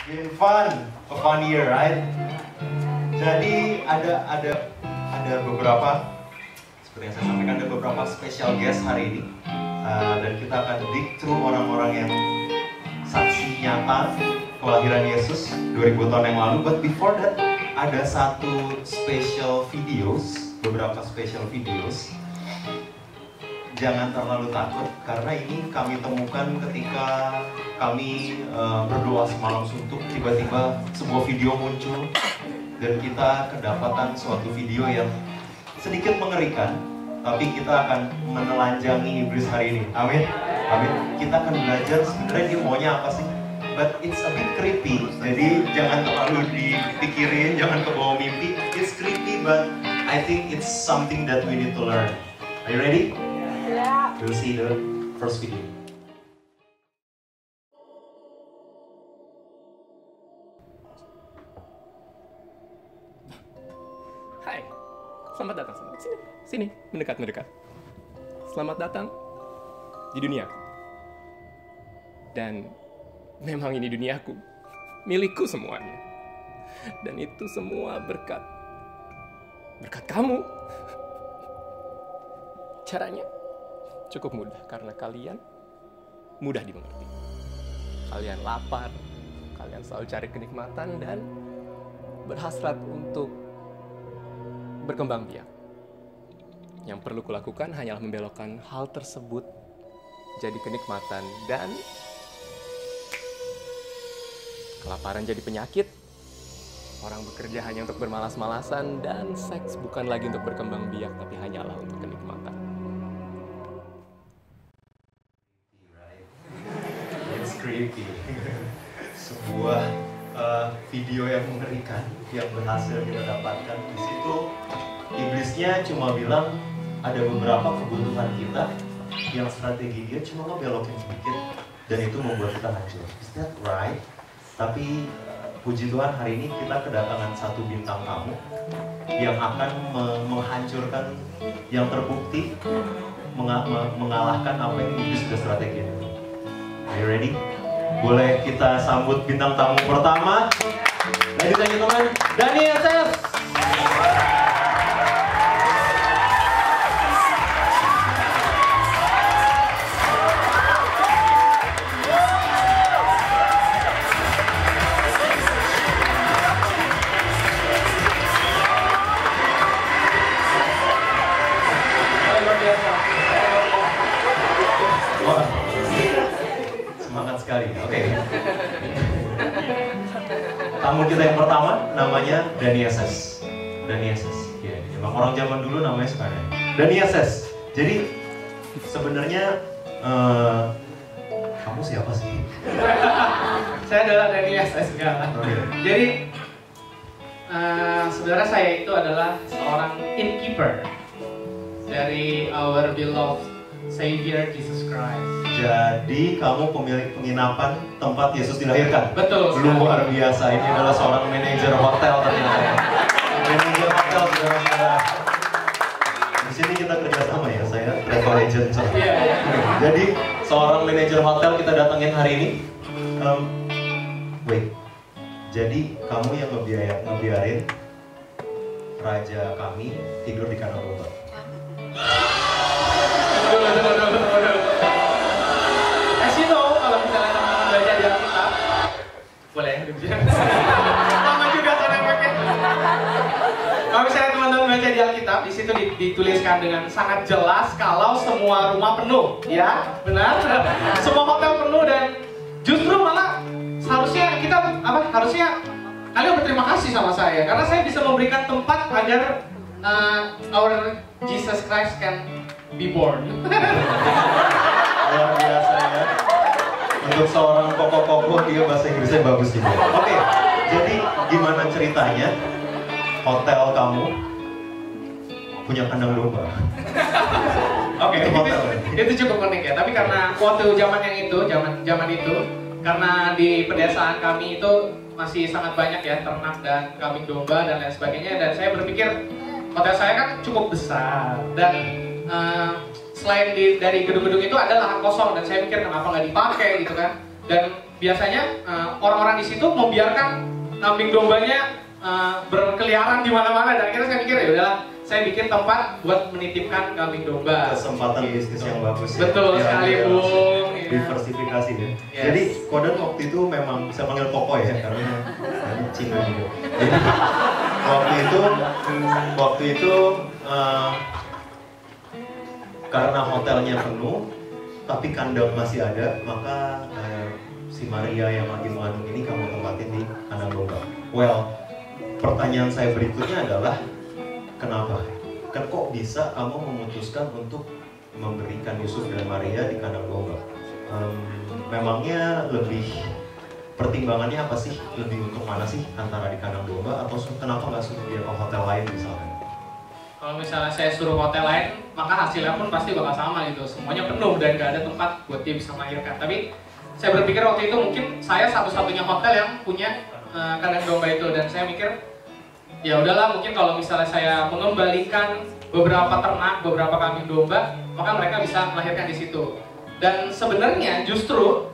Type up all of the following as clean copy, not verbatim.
Been fun, a fun year, right? Jadi ada beberapa, seperti yang saya sampaikan, ada beberapa special guest hari ini, dan kita akan dig through orang-orang yang saksi nyata kelahiran Yesus 2000 tahun yang lalu. But before that, ada beberapa special videos. Jangan terlalu takut, karena ini kami temukan ketika kami berdoa semalam suntuk. Tiba-tiba sebuah video muncul dan kita kedapatan suatu video yang sedikit mengerikan, tapi kita akan menelanjangi iblis hari ini. Amin. Amin. Kita akan belajar sebenarnya dia maunya apa sih. But it's a bit creepy, jadi jangan terlalu dipikirin, jangan kebawa mimpi. It's creepy, but I think it's something that we need to learn. Are you ready? Yeah. We'll see the first video. Hai, selamat datang. Sini, mendekat. Selamat datang di duniaku. Dan memang ini duniaku, milikku semuanya. Dan itu semua berkat kamu. Caranya cukup mudah, karena kalian mudah dimengerti. Kalian lapar, kalian selalu cari kenikmatan dan berhasrat untuk berkembang biak. Yang perlu kulakukan hanyalah membelokkan hal tersebut jadi kenikmatan, dan kelaparan jadi penyakit. Orang bekerja hanya untuk bermalas-malasan, dan seks bukan lagi untuk berkembang biak, tapi hanyalah untuk kenikmatan. It's creepy. Sebuah video yang mengerikan yang berhasil kita dapatkan. Di situ iblisnya cuma bilang ada beberapa kebutuhan kita yang strategi dia cuma ngebelokin sedikit, dan itu membuat kita hancur. Is that right? Tapi puji Tuhan hari ini kita kedatangan satu bintang tamu yang akan menghancurkan, yang terbukti mengalahkan apa yang iblis sudah strategi. Are you ready? Boleh kita sambut bintang tamu pertama. Ladies and gentlemen, Dani SS. Semangat sekali, oke. Tamu kita yang pertama namanya Dani SS. Dani SS, ya, emang orang zaman dulu namanya sekarang. Dani SS. Jadi sebenarnya kamu siapa sih? Saya adalah Dani SS enggak. Jadi sebenarnya saya itu adalah seorang innkeeper dari our beloved Savior Jesus Christ. Jadi kamu pemilik penginapan tempat Yesus dilahirkan? Betul. Luar biasa, ini adalah seorang manajer hotel ternyata. Manajer hotel, saudara-saudara. Di sini kita kerjasama ya, saya travel agent. Iya. Jadi seorang manajer hotel kita datangin hari ini. Wait, jadi kamu yang ngebiarin raja kami tidur di kandang domba? As you know, kalau misalnya teman-teman baca di Alkitab, boleh sama juga senangnya. Kalau misalnya teman-teman baca di Alkitab, di situ dituliskan dengan sangat jelas kalau semua rumah penuh, ya benar. Semua hotel penuh, dan justru malah harusnya kalian berterima kasih sama saya karena saya bisa memberikan tempat agar our Jesus Christ can be born. Luar biasa ya. Untuk seorang koko-koko, dia bahasa Inggrisnya bagus juga. Oke, jadi gimana ceritanya hotel kamu punya kandang domba? Oke, itu cukup unik ya. Tapi karena waktu zaman itu, karena di pedesaan kami itu masih sangat banyak ya ternak dan kambing domba dan lain sebagainya, dan saya berpikir hotel saya kan cukup besar dan selain dari gedung-gedung itu ada lahan kosong, dan saya mikir kenapa nggak dipakai gitu kan. Dan biasanya orang-orang di situ membiarkan kambing dombanya berkeliaran di mana-mana, dan akhirnya saya mikir ya udahlah, saya bikin tempat buat menitipkan kambing domba. Kesempatan bisnis yang bagus ya. Betul sekali, Bung. Diversifikasi ya. Yes. Jadi Kodan waktu itu memang bisa panggil Koko ya, karena Cina juga. Jadi waktu itu karena hotelnya penuh, tapi kandang masih ada, maka si Maria yang lagi mengandung ini kamu tempatin di kandang domba. Well, pertanyaan saya berikutnya adalah kenapa? Kok bisa kamu memutuskan untuk memberikan Yusuf dan Maria di kandang domba? Memangnya lebih pertimbangannya apa sih? Lebih untuk mana sih? Antara di kandang domba atau kenapa nggak suruh dia ke hotel lain misalnya? Kalau misalnya saya suruh hotel lain, maka hasilnya pun pasti bakal sama gitu. Semuanya penuh dan nggak ada tempat buat dia bisa melahirkan. Tapi saya berpikir waktu itu mungkin saya satu-satunya hotel yang punya kandang domba itu, dan saya mikir ya udahlah, mungkin kalau misalnya saya mengembalikan beberapa ternak, beberapa kambing domba, maka mereka bisa melahirkan di situ. Dan sebenarnya justru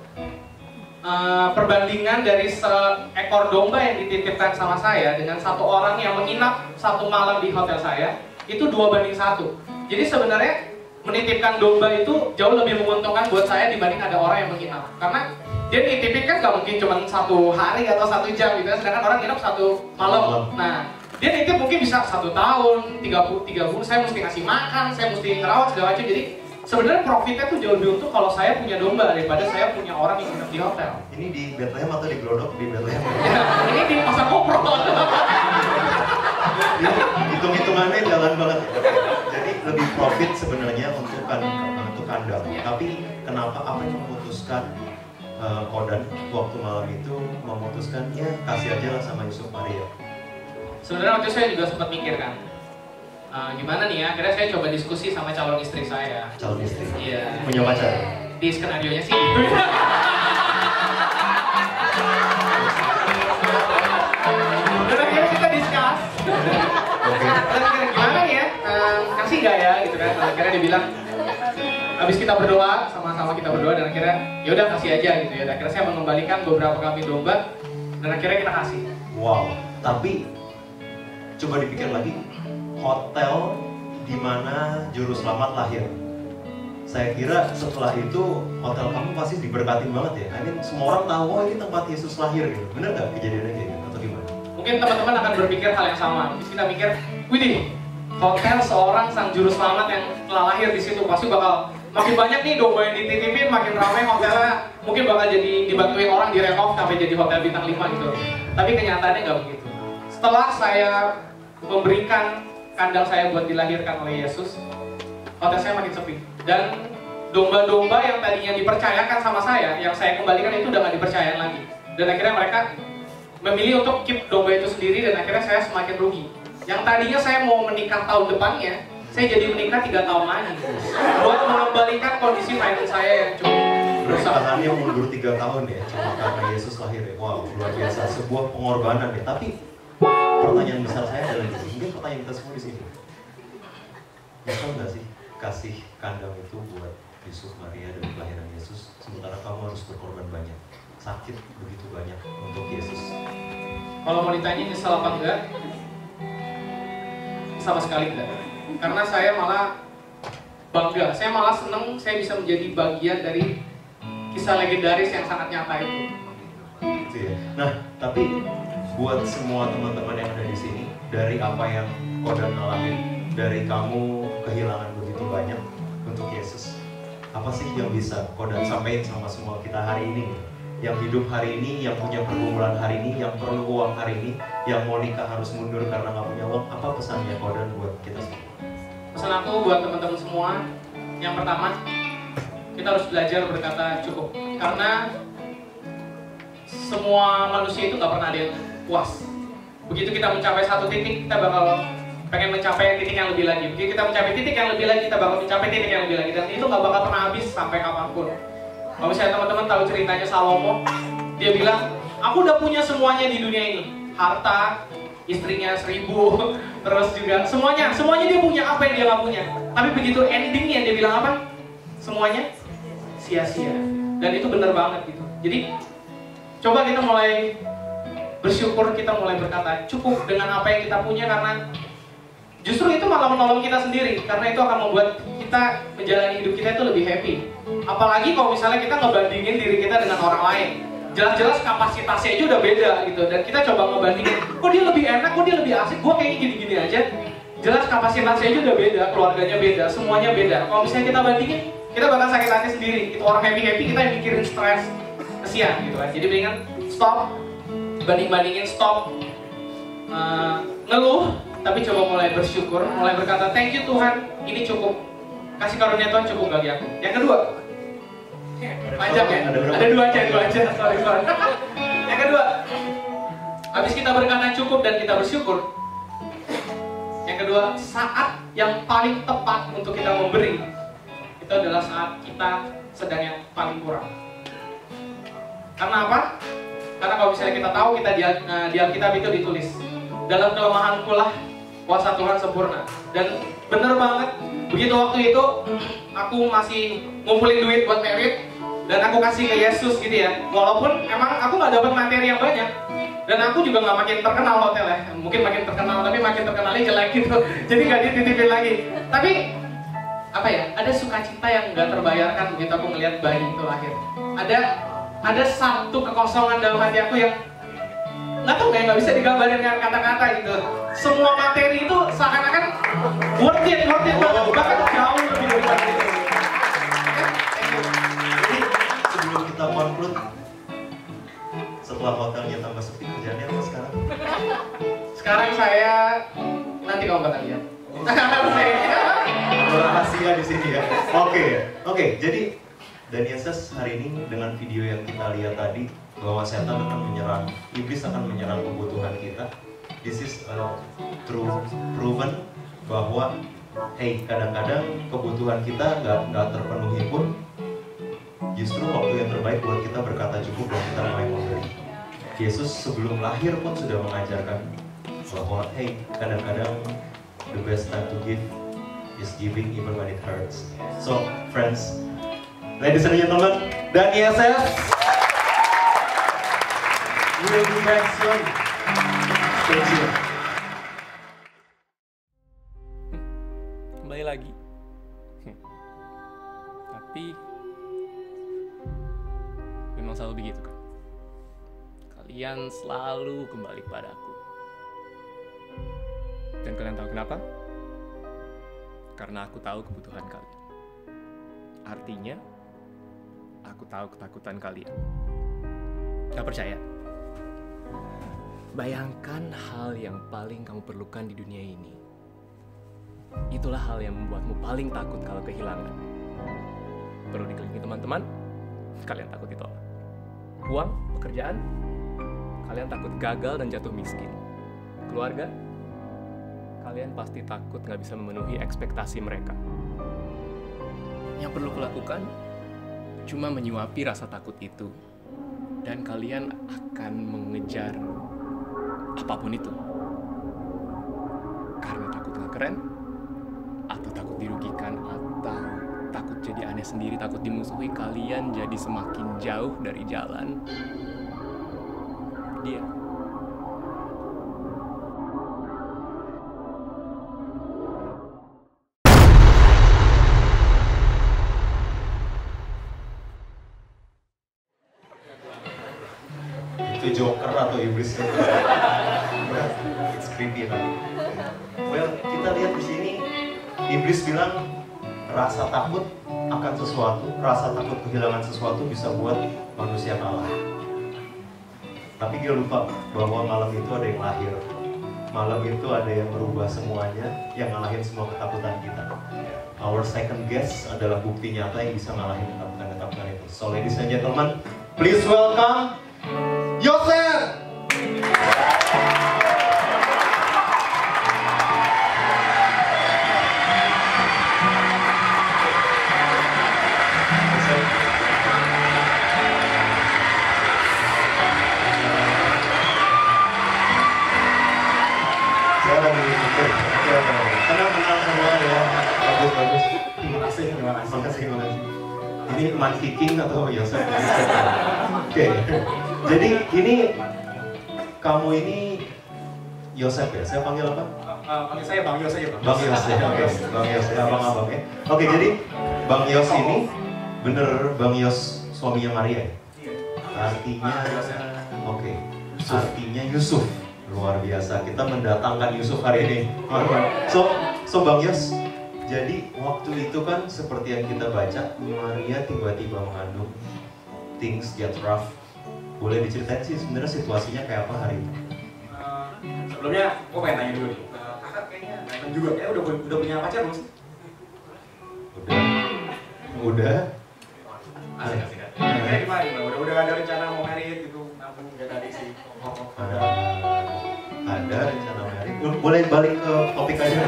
perbandingan dari seekor domba yang dititipkan sama saya dengan satu orang yang menginap satu malam di hotel saya itu 2:1. Jadi sebenarnya menitipkan domba itu jauh lebih menguntungkan buat saya dibanding ada orang yang menginap. Karena dia nitipin kan gak mungkin cuma 1 hari atau 1 jam gitu, sedangkan orang nginap 1 malam. Nah, dia nitip mungkin bisa 1 tahun, 3 bulan, saya mesti ngasih makan, saya mesti ngerawat segala macam. Jadi sebenarnya profitnya tuh jauh lebih untung kalau saya punya domba daripada saya punya orang yang nginep di hotel. Ini di Bethlehem atau di Glodok? Di Bethlehem. Ya, ini di pasar Kopro. Hitung-hitungannya jalan banget. Jadi lebih profit sebenarnya untuk kandang. Tapi kenapa, apa yang memutuskan Kodan waktu malam itu memutuskan ya kasih aja lah sama Yusuf Maria? Sebenarnya waktu itu saya juga sempat mikir kan, gimana nih ya, akhirnya saya coba diskusi sama calon istri saya. Calon istri? Iya. Punya pacar? Di skenario-nya sih. Dan akhirnya kita discuss. Dan akhirnya gimana nih ya, kasih nggak ya gitu kan. Dan akhirnya dia bilang, habis kita berdoa, sama-sama kita berdoa, dan akhirnya ya udah kasih aja gitu ya. Dan akhirnya saya mengembalikan beberapa kambing domba, dan akhirnya kita kasih. Wow, tapi coba dipikir lagi, hotel di mana juru selamat lahir. Saya kira setelah itu hotel kamu pasti diberkatin banget ya. I mean, semua orang tahu, oh ini tempat Yesus lahir gitu. Bener nggak kejadiannya kayak gitu atau gimana? Mungkin teman-teman akan berpikir hal yang sama. Mungkin kita mikir, widih, hotel seorang sang juru selamat yang telah lahir di situ pasti bakal makin banyak nih domba yang dititipin, makin ramai hotelnya, mungkin bakal jadi dibantuin orang direnov sampai jadi hotel bintang 5 gitu. Tapi kenyataannya nggak begitu. Setelah saya memberikan kandang saya buat dilahirkan oleh Yesus, hotel saya makin sepi. Dan domba-domba yang tadinya dipercayakan sama saya, yang saya kembalikan itu udah nggak dipercayakan lagi. Dan akhirnya mereka memilih untuk keep domba itu sendiri, dan akhirnya saya semakin rugi. Yang tadinya saya mau menikah tahun depannya, saya jadi menikah 3 tahun lagi buat mengembalikan kondisi finance saya yang cukup rusak. Pernikahannya mundur 3 tahun ya, cuma karena Yesus lahir ya. Wow, luar biasa, sebuah pengorbanan ya. Tapi pertanyaan besar saya adalah ini, mungkin pertanyaan kita semua di sini. Nyesel nggak sih kasih kandang itu buat Yusuf Maria dan kelahiran Yesus, sementara kamu harus berkorban banyak, sakit begitu banyak untuk Yesus? Kalau mau ditanya nyesel apa enggak? Sama sekali enggak. Karena saya malah bangga, saya malah seneng saya bisa menjadi bagian dari kisah legendaris yang sangat nyata itu. Gitu ya. Nah, tapi buat semua teman-teman yang ada di sini, dari apa yang Kodan ngalamin, dari kamu kehilangan begitu banyak untuk Yesus, apa sih yang bisa Kodan sampaikan sama semua kita hari ini? Yang hidup hari ini, yang punya pergumulan hari ini, yang perlu uang hari ini, yang mau nikah harus mundur karena nggak punya uang. Apa pesannya Kodan buat kita semua? Pesan aku buat teman-teman semua, yang pertama, kita harus belajar berkata cukup. Karena semua manusia itu nggak pernah ada yang puas. Begitu kita mencapai satu titik, kita bakal pengen mencapai titik yang lebih lagi. Begitu kita mencapai titik yang lebih lagi, kita bakal mencapai titik yang lebih lagi. Dan itu nggak bakal pernah habis sampai kapanpun. Kalau misalnya teman-teman tahu ceritanya Salomo, dia bilang, aku udah punya semuanya di dunia ini. Harta, istrinya 1000, terus juga semuanya dia punya, apa yang dia nggak punya. Tapi begitu endingnya dia bilang apa? Semuanya sia-sia. Dan itu benar banget gitu. Jadi Coba kita mulai bersyukur, kita mulai berkata cukup dengan apa yang kita punya, karena justru itu malah menolong kita sendiri, karena itu akan membuat kita menjalani hidup kita itu lebih happy. Apalagi kalau misalnya kita ngebandingin diri kita dengan orang lain, jelas-jelas kapasitasnya aja udah beda gitu, dan kita coba ngebandingin, kok dia lebih enak, kok dia lebih asik, gue kayaknya gini-gini aja. Jelas kapasitasnya aja udah beda, keluarganya beda, semuanya beda. Kalau misalnya kita bandingin, kita bakal sakit hati sendiri. Itu orang happy-happy, kita yang mikirin stres, kesian gitu kan. Jadi mendingan stop, banding-bandingin, stop ngeluh, tapi coba mulai bersyukur, mulai berkata thank you Tuhan, ini cukup, kasih karunia Tuhan cukup bagi aku. Yang kedua, panjang ya? Ada dua aja, sorry. Yang kedua, habis kita berkata cukup dan kita bersyukur, yang kedua, saat yang paling tepat untuk kita memberi itu adalah saat kita sedang yang paling kurang. Karena apa? Karena kalau misalnya kita tahu, kita di Alkitab itu ditulis, dalam kelemahanku lah kuasa Tuhan sempurna. Dan bener banget, begitu waktu itu aku masih ngumpulin duit buat merit, dan aku kasih ke Yesus gitu ya. Walaupun emang aku nggak dapat materi yang banyak, dan aku juga nggak makin terkenal hotel ya. Mungkin makin terkenal, tapi makin terkenalnya jelek gitu. Jadi nggak dititipin lagi. Tapi apa ya? Ada sukacita yang nggak terbayarkan begitu aku ngelihat bayi itu lahir. Ada satu kekosongan dalam hati aku yang nggak tahu, kayak nggak bisa digambarin dengan kata-kata gitu. Semua materi itu seakan-akan worth it banget, bahkan jauh lebih daripada itu. Jadi sebelum kita conclude, setelah hotelnya tambah sepi, kerjaannya apa sekarang? Sekarang saya nanti kamu bakal lihat. Rahasia di sini ya. Oke. Jadi dan Yesus hari ini dengan video yang kita lihat tadi, bahwa setan akan menyerang, iblis akan menyerang kebutuhan kita. This is proven bahwa kadang-kadang kebutuhan kita nggak terpenuhi pun, justru waktu yang terbaik buat kita berkata cukup dan kita mulai memberi. Yesus sebelum lahir pun sudah mengajarkan bahwa kadang-kadang the best time to give is giving even when it hurts. So friends, ladies and gentlemen, dan Yesus will be back soon. Stay tuned. Kembali lagi. Tapi memang selalu begitu kan? Kalian selalu kembali kepada aku. Dan kalian tahu kenapa? Karena aku tahu kebutuhan kalian. Artinya, aku tahu ketakutan kalian. Gak percaya? Bayangkan hal yang paling kamu perlukan di dunia ini. Itulah hal yang membuatmu paling takut kalau kehilangan. Perlu dikelilingi teman-teman, kalian takut ditolak. Uang, pekerjaan, kalian takut gagal dan jatuh miskin. Keluarga, kalian pasti takut gak bisa memenuhi ekspektasi mereka. Yang perlu kulakukan cuma menyuapi rasa takut itu, dan kalian akan mengejar apapun itu. Karena takut gak keren, atau takut dirugikan, atau takut jadi aneh sendiri, takut dimusuhi, kalian jadi semakin jauh dari jalan dia. Itu Joker atau iblis? It's creepy kan? Well, kita lihat di sini iblis bilang rasa takut akan sesuatu, rasa takut kehilangan sesuatu bisa buat manusia kalah. Tapi dia lupa bahwa malam itu ada yang lahir. Malam itu ada yang merubah semuanya, yang ngalahin semua ketakutan kita. Our second guest adalah bukti nyata yang bisa ngalahin ketakutan-ketakutan itu. So ladies and gentlemen, please welcome Yosef! Saya lagi mikir, tenang semua ya. Bagus. Terima kasih. Ini Mankiking atau Yosef? Oke. Jadi ini kamu ini Yosef ya? Saya panggil apa? Panggil saya Bang Yos aja Bang. Bang Yos ya, Bang Yos ya, abang-abang ya. Oke, jadi Bang Yos ini bener Bang Yos suaminya Maria ya? Iya. Artinya, oke, artinya Yusuf. Luar biasa, kita mendatangkan Yusuf hari ini. So Bang Yos, jadi waktu itu kan seperti yang kita baca, Maria tiba-tiba mengandung, things get rough. Boleh diceritain sih sebenarnya situasinya kayak apa hari itu? Sebelumnya, gue pengen nanya dulu nih. Kakak kayaknya nonton juga, ya udah punya pacar belum sih? Udah. Asik. Kayak gimana? Udah ada rencana mau married gitu, namun nggak tadi sih. Ada rencana married. Boleh balik ke topik aja.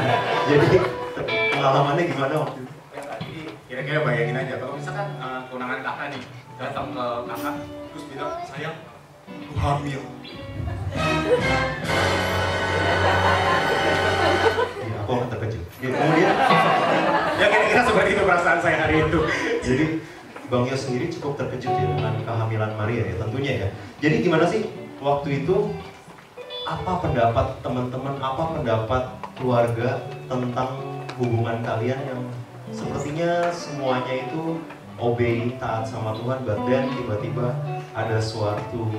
Jadi pengalamannya gimana waktu itu? Ya tadi kira-kira bayangin aja kalau misalkan tunangan kakak nih datang ke kakak terus bilang sayang, aku hamil. Ya, aku akan terkejut. Ya, kemudian Ya kira-kira seperti itu perasaan saya hari itu. jadi Bang Yos sendiri cukup terkejut ya dengan kehamilan Maria ya tentunya ya. Jadi gimana sih waktu itu, apa pendapat teman-teman, apa pendapat keluarga tentang hubungan kalian yang sepertinya semuanya itu obey, taat sama Tuhan, but then tiba-tiba ada suatu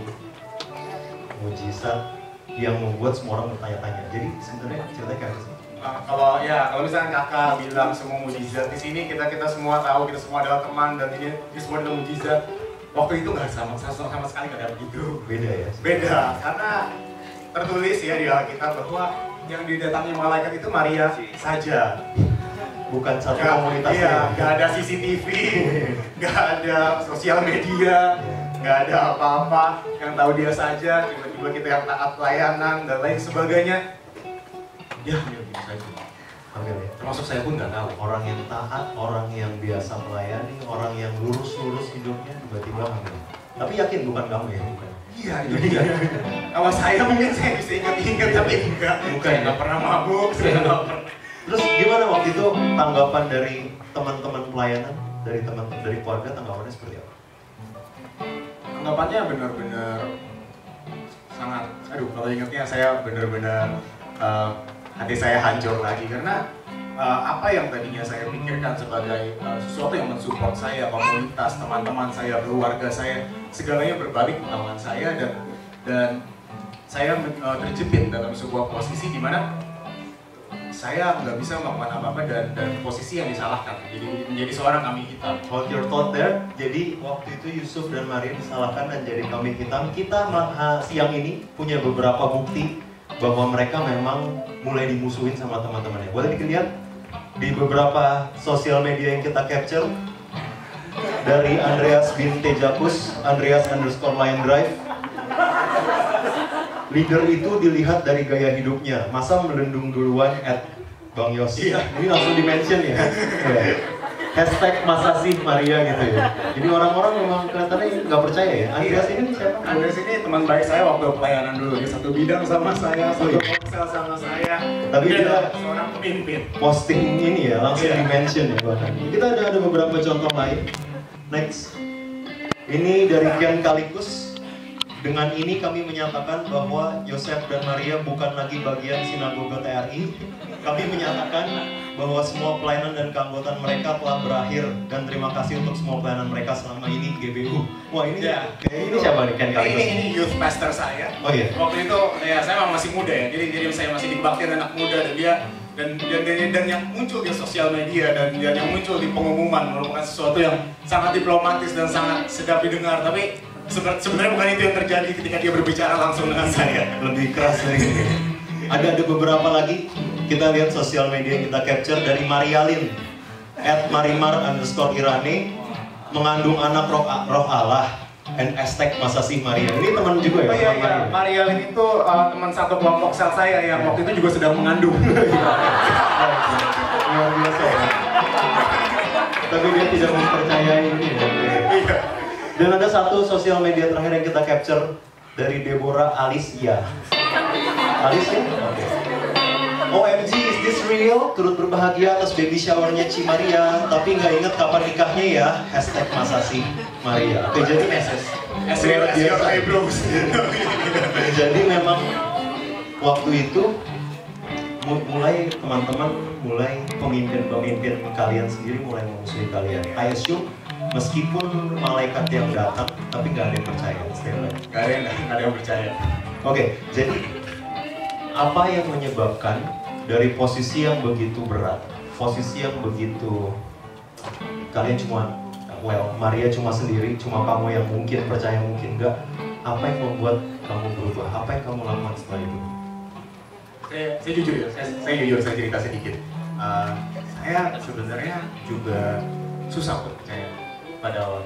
mujizat yang membuat semua orang bertanya-tanya. Jadi sebenarnya ceritanya kayak apa sih? Kalau misalkan kakak bilang semua mujizat di sini kita semua tahu, kita semua adalah teman dan ini semua adalah mujizat. Waktu itu nggak sama sekali nggak ada begitu. Beda ya? Beda karena tertulis ya di Alkitab bahwa yang didatangi malaikat itu Maria saja. Bukan satu komunitas. Iya, nggak ada CCTV, nggak ada sosial media, nggak ada apa-apa. Yang tahu dia saja. Tiba-tiba kita yang taat pelayanan dan lain sebagainya. Ya, gitu saja. Ambil ya. Termasuk saya pun nggak tahu. Orang yang taat, orang yang biasa melayani, orang yang lurus-lurus hidupnya tiba-tiba hamil. Tapi yakin bukan kamu ya? Bukan. Iya, itu dia. Kalau saya mungkin saya bisa ingat-ingat, tapi enggak. Saya nggak pernah mabuk, saya nggak pernah. Terus gimana waktu itu tanggapan dari teman-teman pelayanan, dari keluarga, tanggapannya seperti apa? Tanggapannya benar-benar sangat, kalau ingatnya saya benar-benar hati saya hancur lagi karena apa yang tadinya saya pikirkan sebagai sesuatu yang mensupport saya, komunitas, teman-teman saya, keluarga saya, segalanya berbalik melawan saya dan saya terjepit dalam sebuah posisi di mana saya nggak bisa melakukan apa-apa dan posisi yang disalahkan, jadi menjadi seorang kambing hitam. Hold your thought there. Jadi waktu itu Yusuf dan Maria disalahkan dan jadi kambing hitam. Kita siang ini punya beberapa bukti bahwa mereka memang mulai dimusuhin sama teman-temannya. Boleh dilihat di beberapa sosial media yang kita capture. Dari Andreas bin Tejakus, Andreas_Line_Drive. Leader itu dilihat dari gaya hidupnya. Masa melendung duluan Bang Yos. Iya. Ini langsung di-mention ya. Hashtag Masasih Maria gitu ya. Jadi orang-orang memang kelihatannya nggak percaya ya. Andreas ini siapa? Andreas ini teman baik saya waktu pelayanan dulu. Dia satu bidang sama saya, satu ponsel sama saya. Tapi dia seorang pemimpin. Posting ini ya, langsung di-mention ya bahkan. Kita ada beberapa contoh lain. Next. Ini dari Kian Kalikus. Dengan ini kami menyatakan bahwa Yosef dan Maria bukan lagi bagian sinagoga TRI. Kami menyatakan bahwa semua pelayanan dan keanggotaan mereka telah berakhir dan terima kasih untuk semua pelayanan mereka selama ini GBU. Wah ini ya, ini siapa nih Ken Kalikus? Ini youth pastor saya. Oh iya. Waktu itu ya saya memang masih muda ya. Jadi saya masih di kebaktian anak muda dan dia dan yang muncul di sosial media dan yang muncul di pengumuman merupakan sesuatu yang sangat diplomatis dan sangat sedap didengar, tapi sebenarnya bukan itu yang terjadi ketika dia berbicara langsung dengan saya. Lebih keras dari ini. Ada beberapa lagi. Kita lihat sosial media yang kita capture dari Marialin @marimar_irani mengandung anak roh Allah and hashtag Masasih Maria. Ini teman juga ya? Oh iya, Marialin itu teman satu kelompok sel saya yang waktu itu juga sedang mengandung. Luar biasa ya. Tapi dia tidak mempercayai ini ya. Iya. Dan ada satu sosial media terakhir yang kita capture dari Deborah Alicia. Alicia? Oke. OMG, is this real? Turut berbahagia atas baby showernya Ci Maria, tapi nggak inget kapan nikahnya ya. Hashtag Masasih Maria. Oke, jadi Jadi memang waktu itu mulai teman-teman, mulai pemimpin-pemimpin kalian sendiri mulai memusuhi kalian. I assume meskipun malaikat yang datang, tapi nggak ada yang percaya. Nggak ada yang percaya. Oke, jadi apa yang menyebabkan dari posisi yang begitu berat, posisi yang begitu kalian cuma, Maria cuma sendiri, cuma kamu yang mungkin percaya mungkin enggak, apa yang membuat kamu berubah? Apa yang kamu lakukan setelah itu? Saya jujur ya, saya cerita sedikit. Saya sebenarnya juga susah percaya pada awal.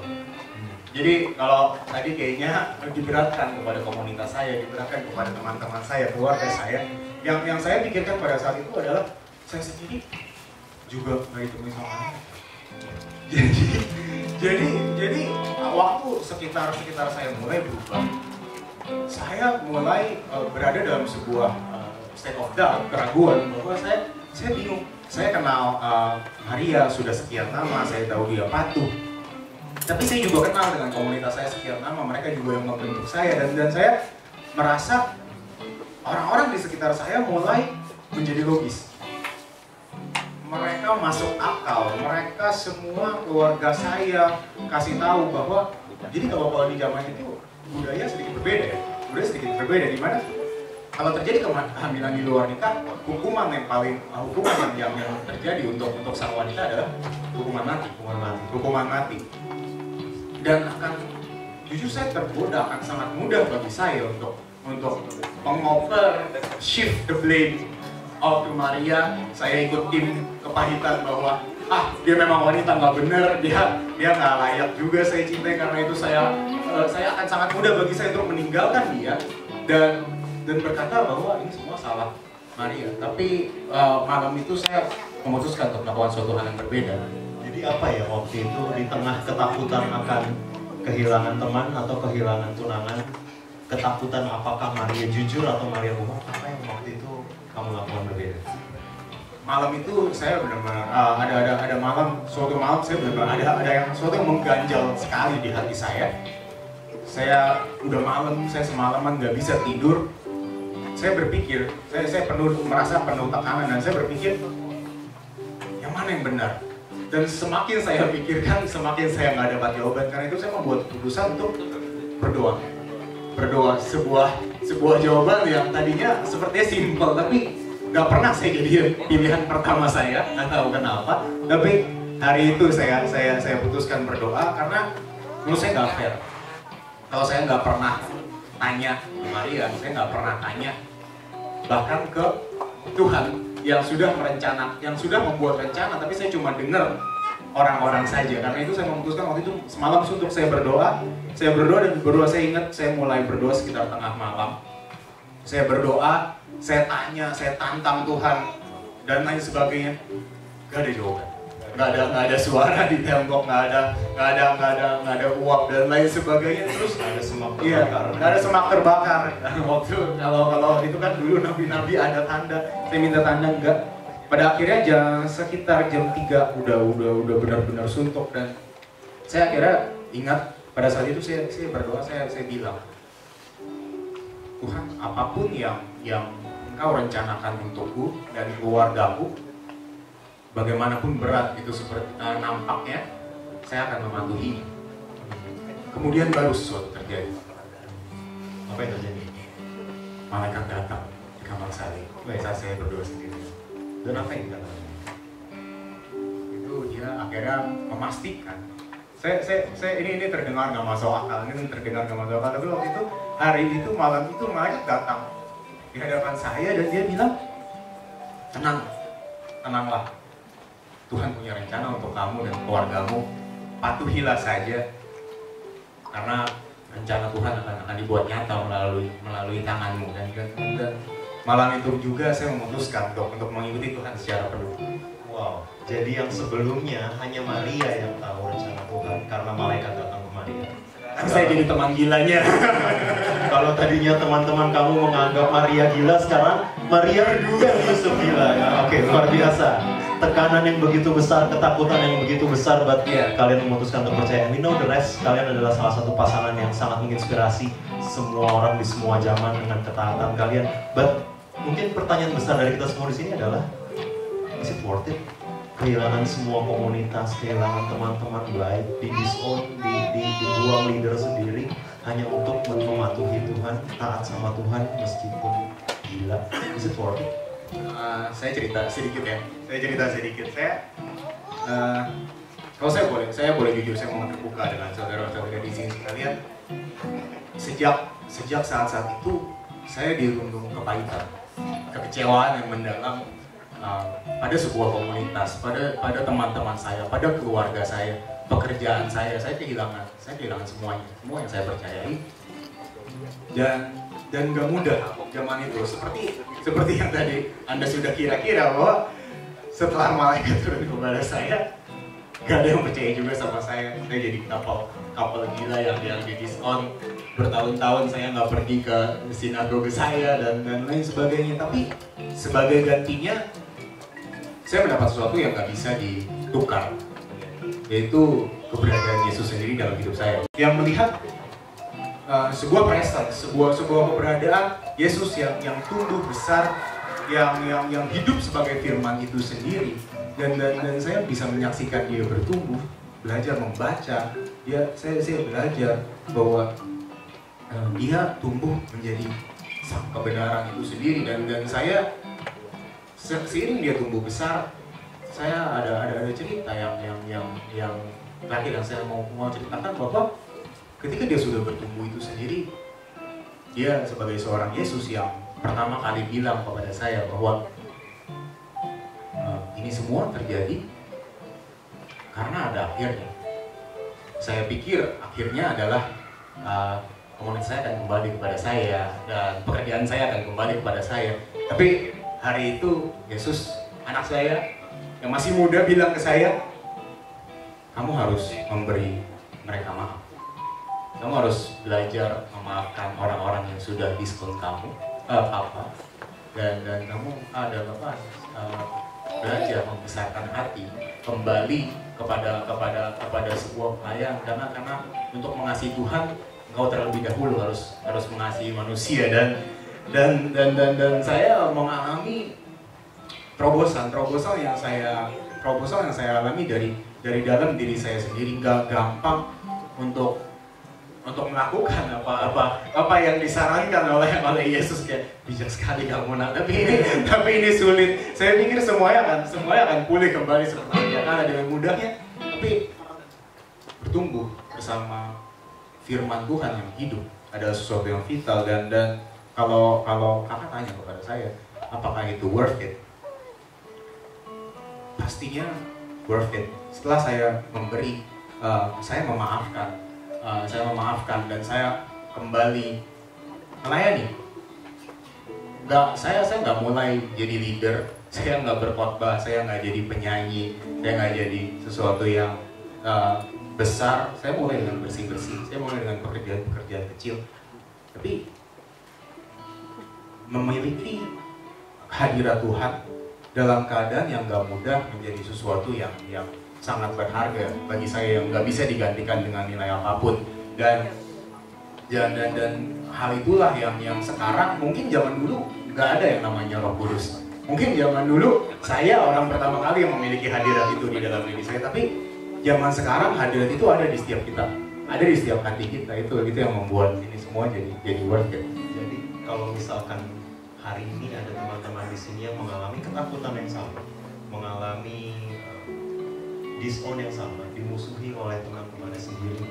Jadi kalau tadi kayaknya diberatkan kepada komunitas saya, diberatkan kepada teman-teman saya, keluarga saya. Yang saya pikirkan pada saat itu adalah saya sendiri juga nggak ditemui sama Allah. Jadi waktu sekitar saya mulai berubah, saya mulai berada dalam sebuah state of doubt, keraguan bahwa saya bingung. Saya kenal Maria sudah sekian lama, saya tahu dia patuh. Tapi saya juga kenal dengan komunitas saya sekian lama, mereka juga yang membentuk saya dan saya merasa orang-orang di sekitar saya mulai menjadi logis. Mereka masuk akal, mereka semua keluarga saya kasih tahu bahwa jadi kalau di zaman itu budaya sedikit berbeda, di mana kalau terjadi kehamilan di luar nikah, hukuman yang terjadi untuk sang wanita adalah hukuman mati. Dan jujur saya tergoda, akan sangat mudah bagi saya untuk shift the blame to Maria. Saya ikut tim kepahitan bahwa dia memang wanita nggak bener, dia nggak layak juga saya cintai, karena itu saya akan sangat mudah bagi saya untuk meninggalkan dia dan berkata bahwa ini semua salah Maria. Tapi malam itu saya memutuskan untuk melakukan suatu hal yang berbeda. Jadi apa ya waktu itu di tengah ketakutan akan kehilangan teman atau kehilangan tunangan, ketakutan apakah Maria jujur atau Maria bohong, apa yang waktu itu kamu lakukan berbeda? Malam itu saya benar-benar ada suatu malam saya benar-benar ada suatu yang mengganjal sekali di hati saya. Saya udah malam, saya semalaman nggak bisa tidur. Saya berpikir, saya merasa penuh tekanan dan saya berpikir yang mana yang benar. Dan semakin saya pikirkan, semakin saya nggak dapat jawaban. Karena itu saya membuat keputusan untuk berdoa sebuah jawaban yang tadinya sepertinya simpel, tapi nggak pernah saya jadi pilihan pertama saya, nggak tahu kenapa. Tapi hari itu saya putuskan berdoa karena menurut saya nggak fair. Kalau saya nggak pernah tanya ke Maria, saya nggak pernah tanya bahkan ke Tuhan yang sudah membuat rencana, tapi saya cuma dengar orang-orang saja. Karena itu saya memutuskan waktu itu semalam untuk saya berdoa dan saya ingat saya mulai berdoa sekitar tengah malam. Saya berdoa, saya tanya, saya tantang Tuhan dan lain sebagainya. Gak ada jawaban. Nggak ada suara di tembok, nggak ada uap dan lain sebagainya. Terus Ada semak terbakar. nggak ada semak terbakar. Waktu kalau itu kan dulu nabi-nabi ada tanda, saya minta tanda enggak. Pada akhirnya sekitar jam 3 udah benar-benar suntuk dan saya akhirnya ingat pada saat itu saya berdoa, saya bilang, Tuhan, apapun yang Engkau rencanakan untukku dan keluargaku, bagaimanapun berat itu seperti nampaknya, saya akan mematuhi. Kemudian baru sesuatu terjadi. Apa yang terjadi? Malaikat datang di kamar saya. Saat saya berdoa sendiri. Dan apa yang dikatakan? Itu dia akhirnya memastikan. Saya ini terdengar nggak masuk akal, Tapi waktu itu malam itu malaikat datang di hadapan saya dan dia bilang, tenanglah. Tuhan punya rencana untuk kamu dan keluargamu, patuhilah saja, karena rencana Tuhan akan dibuat nyata melalui tanganmu. Dan malam itu juga saya memutuskan untuk mengikuti Tuhan secara penuh. Wow, jadi yang sebelumnya hanya Maria yang tahu rencana Tuhan karena malaikat datang ke Maria. Saya jadi teman gilanya. Kalau tadinya teman-teman kamu menganggap Maria gila, sekarang Maria juga Yusuf gila ya. Oke, luar biasa. tekanan yang begitu besar, ketakutan yang begitu besar, buat Iya. kalian memutuskan untuk percaya. We know the rest. Kalian adalah salah satu pasangan yang sangat menginspirasi semua orang di semua zaman dengan ketaatan kalian. But mungkin pertanyaan besar dari kita semua di sini adalah, is it worth it? Kehilangan semua komunitas, kehilangan teman-teman baik, disown, dibuang leader sendiri hanya untuk mematuhi Tuhan, taat sama Tuhan meskipun gila. Is it worth it? Saya cerita sedikit ya. Kalau saya boleh jujur, saya mau terbuka dengan saudara-saudara di sini sekalian. Sejak saat-saat itu saya dirundung kepahitan, kekecewaan yang mendalam pada sebuah komunitas, pada teman-teman saya, pada keluarga saya, pekerjaan saya kehilangan semuanya, semua yang saya percayai. Dan gak mudah zaman itu, seperti yang tadi Anda sudah kira-kira, bahwa setelah malaikat turun kepada saya, gak ada yang percaya juga sama saya jadi kapal gila yang di diskon. Bertahun-tahun saya nggak pergi ke sinagoge saya dan lain sebagainya. Tapi sebagai gantinya, saya mendapat sesuatu yang nggak bisa ditukar, yaitu keberadaan Yesus sendiri dalam hidup saya. Yang melihat sebuah presence, sebuah keberadaan Yesus yang tumbuh besar, yang hidup sebagai firman itu sendiri, dan saya bisa menyaksikan dia bertumbuh, belajar membaca. Saya belajar bahwa dia tumbuh menjadi sang kebenaran itu sendiri, dan saya seiring dia tumbuh besar, saya ada cerita yang terakhir yang saya mau ceritakan, bahwa ketika dia sudah bertumbuh itu sendiri, dia sebagai seorang Yesus yang pertama kali bilang kepada saya bahwa ini semua terjadi karena ada akhirnya. Saya pikir akhirnya adalah komunitas saya akan kembali kepada saya dan pekerjaan saya akan kembali kepada saya. Tapi hari itu Yesus, anak saya yang masih muda, bilang ke saya, kamu harus memberi mereka maaf. Kamu harus belajar memaafkan orang-orang yang sudah diskon kamu, dan kamu belajar membesarkan hati kembali kepada sebuah pelayan, karena untuk mengasihi Tuhan engkau terlebih dahulu harus mengasihi manusia, dan saya mengalami terobosan yang saya alami dari dalam diri saya sendiri. Nggak gampang untuk melakukan apa yang disarankan oleh Yesus, kayak bijak sekali kamu nak, tapi ini sulit. Saya pikir semuanya akan pulih kembali seperti yang ada dengan mudahnya, tapi bertumbuh bersama firman Tuhan yang hidup adalah sesuatu yang vital, dan kalau kakak tanya kepada saya, apakah itu worth it? Pastinya worth it. Setelah saya memberi, saya memaafkan dan saya kembali melayani. Saya nggak mulai jadi leader, saya nggak berkhotbah, saya nggak jadi penyanyi, saya nggak jadi sesuatu yang besar. Saya mulai dengan bersih-bersih, saya mulai dengan pekerjaan kecil, tapi memiliki hadirat Tuhan dalam keadaan yang nggak mudah menjadi sesuatu yang sangat berharga bagi saya, yang nggak bisa digantikan dengan nilai apapun. Dan hal itulah yang sekarang, mungkin zaman dulu nggak ada yang namanya Roh Kudus. Mungkin zaman dulu saya orang pertama kali yang memiliki hadirat itu di dalam diri saya, tapi zaman sekarang hadirat itu ada di setiap kita, ada di setiap hati kita. Itu yang membuat ini semua jadi worth it. Jadi kalau misalkan hari ini ada teman-teman di sini yang mengalami ketakutan yang sama, mengalami disown yang sama, dimusuhi oleh teman-temannya sendiri,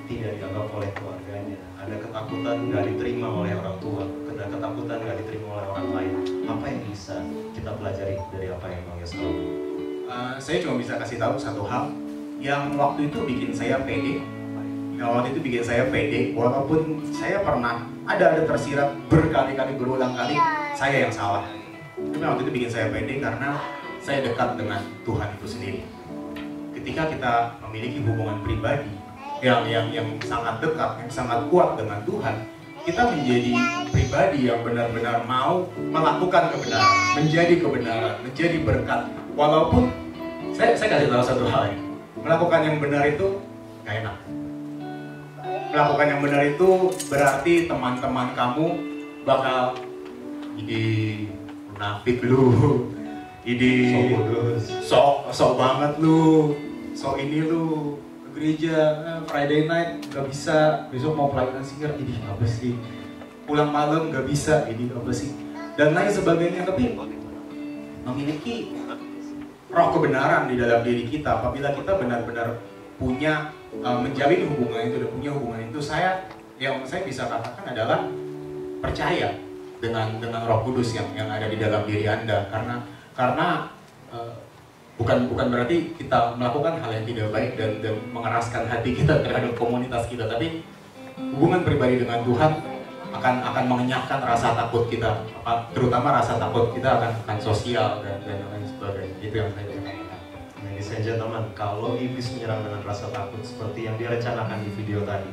tidak dianggap oleh keluarganya, ada ketakutan nggak diterima oleh orang tua, ada ketakutan nggak diterima oleh orang lain, apa yang bisa kita pelajari dari apa yang Bang Yos alami? Saya cuma bisa kasih tahu satu hal yang waktu itu bikin saya pede. Walaupun saya pernah ada tersirat berkali-kali, berulang kali saya yang salah. Tapi waktu itu bikin saya pede karena saya dekat dengan Tuhan itu sendiri. Ketika kita memiliki hubungan pribadi yang sangat dekat, yang sangat kuat dengan Tuhan, kita menjadi pribadi yang benar-benar mau melakukan kebenaran, menjadi kebenaran, menjadi berkat walaupun saya kasih tahu satu hal ya, melakukan yang benar itu gak enak. Melakukan yang benar itu berarti teman-teman kamu bakal ide munafik lu, ide sok banget lu, sok ini lu ke gereja Friday night gak bisa, besok mau pelayanan singer ini apa sih, pulang malam gak bisa ini apa sih, dan lain sebagainya. Tapi memiliki roh kebenaran di dalam diri kita, apabila kita benar-benar punya menjalin hubungan itu dan punya hubungan itu, yang saya bisa katakan adalah percaya dengan Roh Kudus yang ada di dalam diri Anda, karena bukan berarti kita melakukan hal yang tidak baik dan mengeraskan hati kita terhadap komunitas kita, tapi hubungan pribadi dengan Tuhan akan mengenyahkan rasa takut kita, terutama rasa takut kita akan sosial dan lain sebagainya. Itu yang saya katakan. Ladies and gentlemen, kalau iblis menyerang dengan rasa takut seperti yang direncanakan di video tadi,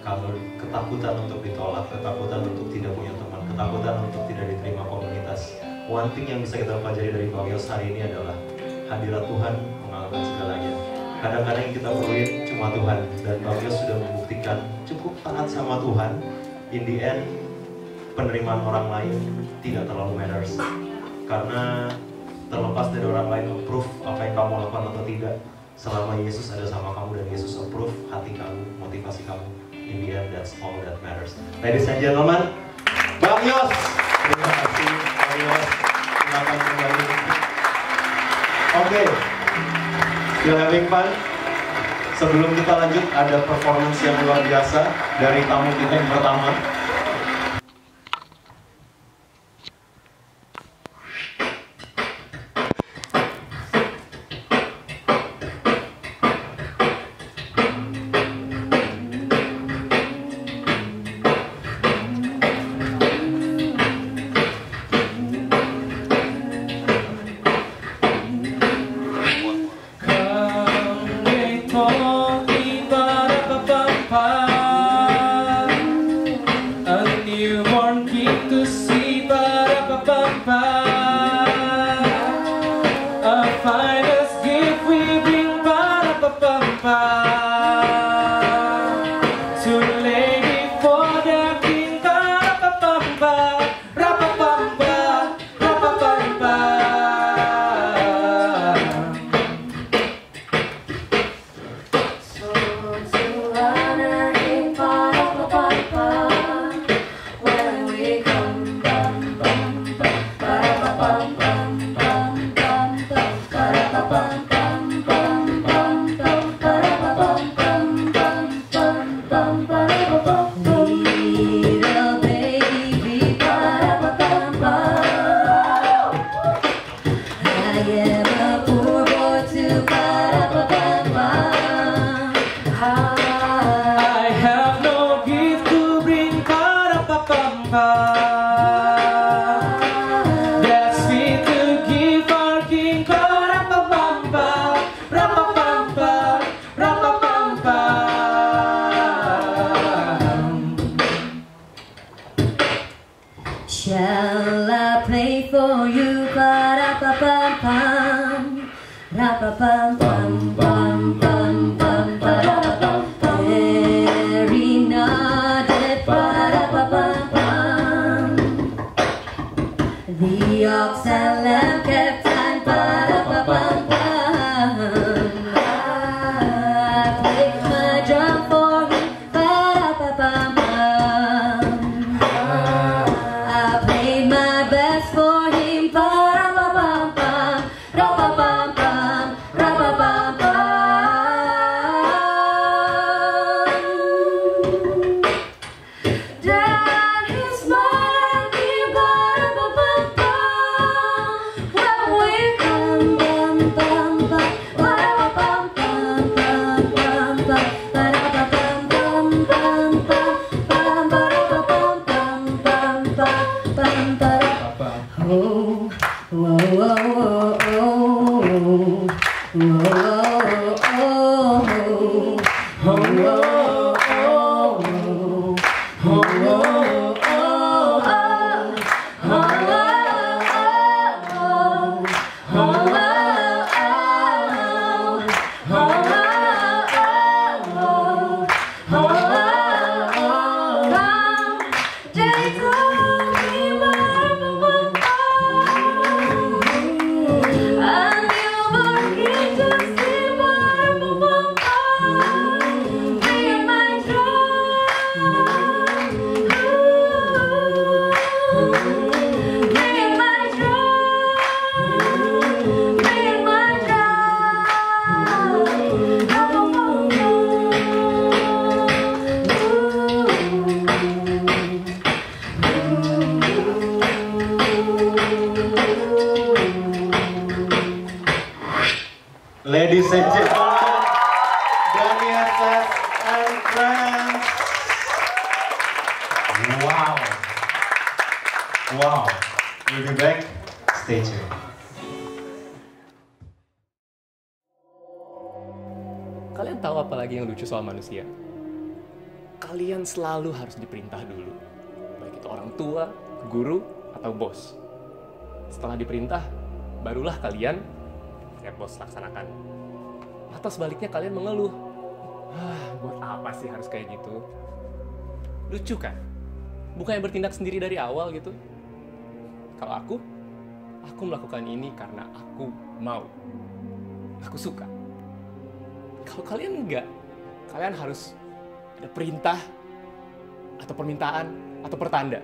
kalau ketakutan untuk ditolak, ketakutan untuk tidak punya teman, ketakutan untuk tidak diterima komunitas, one thing yang bisa kita pelajari dari Bang Yos hari ini adalah hadirat Tuhan mengalahkan segalanya. Kadang-kadang yang kita perluin cuma Tuhan, dan Bang Yos sudah membuktikan cukup taat sama Tuhan. In the end, penerimaan orang lain tidak terlalu matters, karena terlepas dari orang lain approve apa yang kamu lakukan atau tidak, selama Yesus ada sama kamu dan Yesus approve hati kamu, motivasi kamu, in the end that's all that matters. Ladies and gentlemen, Bang Yos, terima kasih Bang Yos, silakan kembali. Oke, still having fun. Sebelum kita lanjut, ada performance yang luar biasa dari tamu kita yang pertama. Shall I play for you? Ba-da-ba-bum-bum, ra-ba-bum-bum-bum-bum-bum, ba-da-ba-bum. Very nodded, ba-da-ba-bum-bum. The ox and lamb kept time, ba-da-ba-bum-bum. I played my drum for him, ba-da-ba-bum-bum. For him, ba-da-ba-bum-bum, ra-ba-bum-bum, ra-ba-bum-bum. Dad, he smiled at me, ba-da-ba-bum-bum. ladies and gentlemen, Daniel and friends. Wow. Wow. We'll be back. Stay tuned. Kalian tahu apa lagi yang lucu soal manusia? Kalian selalu harus diperintah dulu. Baik itu orang tua, guru, atau bos. Setelah diperintah, barulah kalian bos laksanakan. Atau sebaliknya kalian mengeluh. Buat apa sih harus kayak gitu? Lucu kan? Bukannya bertindak sendiri dari awal gitu? Kalau aku melakukan ini karena aku mau. Aku suka. Kalau kalian enggak, kalian harus ada perintah, atau permintaan, atau pertanda.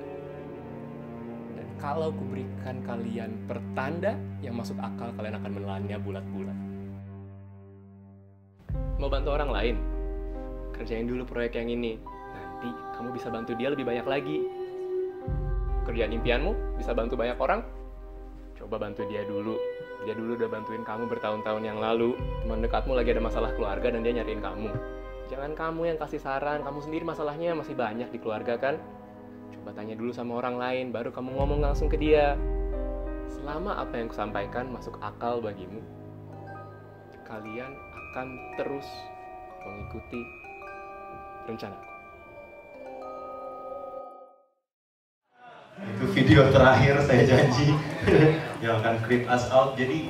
Dan kalau kuberikan kalian pertanda yang masuk akal, kalian akan menelannya bulat-bulat. Mau bantu orang lain? Kerjain dulu proyek yang ini. Nanti kamu bisa bantu dia lebih banyak lagi. Kerjaan impianmu bisa bantu banyak orang? Coba bantu dia dulu. Dia dulu udah bantuin kamu bertahun-tahun yang lalu. Teman dekatmu lagi ada masalah keluarga dan dia nyariin kamu. Jangan kamu yang kasih saran, kamu sendiri masalahnya masih banyak di keluarga kan? Coba tanya dulu sama orang lain, baru kamu ngomong langsung ke dia. Selama apa yang kusampaikan masuk akal bagimu, kalian akan terus mengikuti rencanaku. Itu video terakhir saya janji yang akan creep us out. Jadi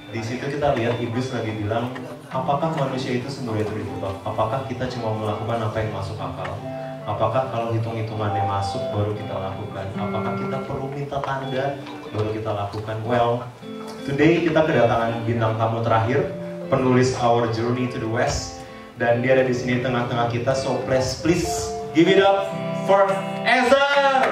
di situ kita lihat iblis lagi bilang, apakah manusia itu semudah itu ditebak? Apakah kita cuma melakukan apa yang masuk akal? Apakah kalau hitung-hitungannya masuk baru kita lakukan? Apakah kita perlu minta tanda baru kita lakukan? Well, today kita kedatangan bintang tamu terakhir, penulis Our Journey to the West, dan dia ada di sini tengah-tengah kita. So please give it up for Ezer.